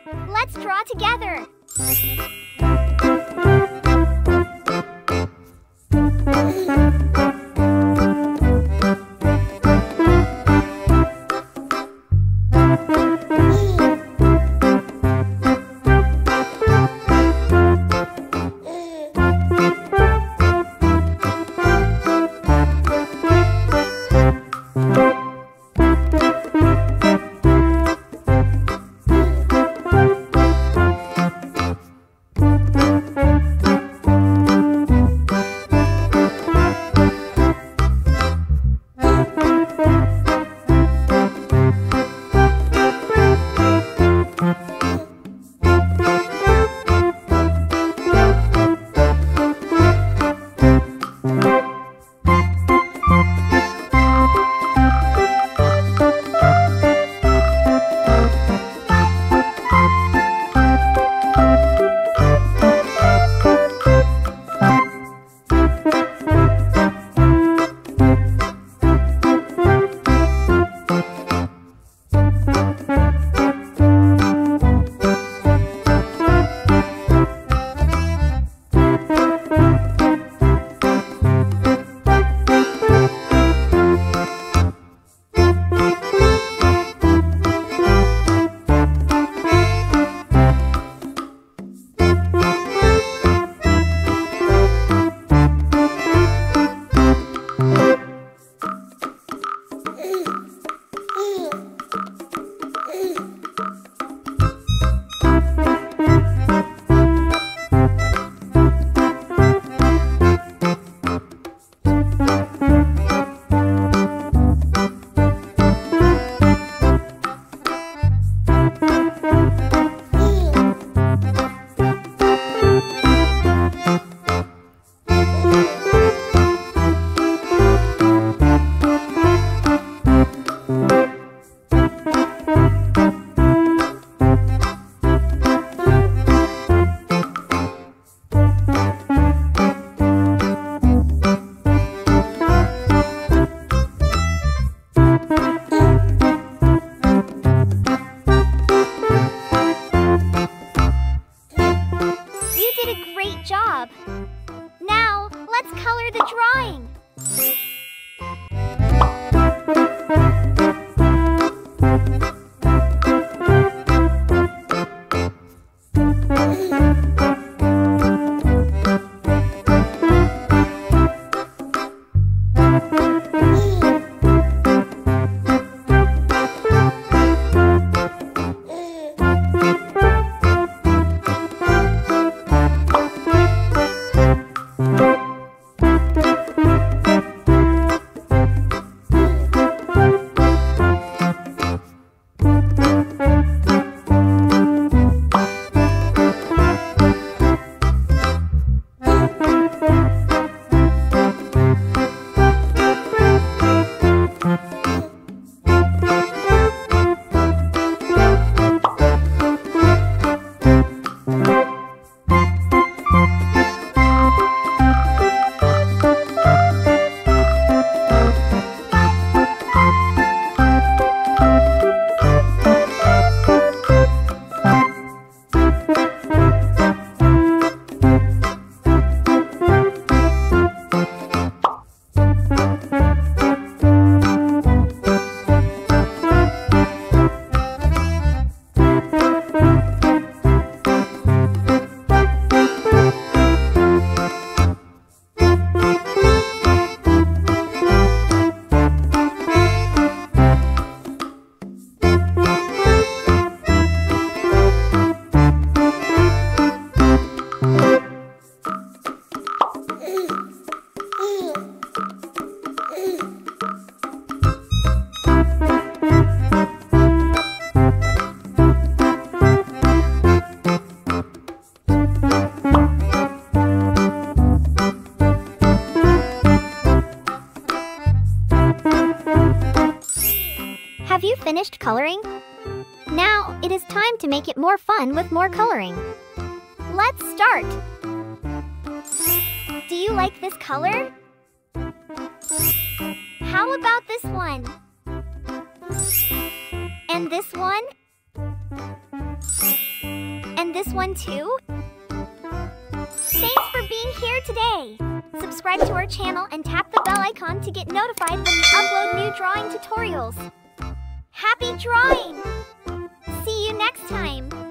Let's draw together. Great job! Now, let's color the drawing. Have you finished coloring? Now it is time to make it more fun with more coloring. Let's start! Do you like this color? How about this one? And this one? this one too? Thanks for being here today. Subscribe to our channel and tap the bell icon to get notified when we upload new drawing tutorials. Happy drawing! See you next time!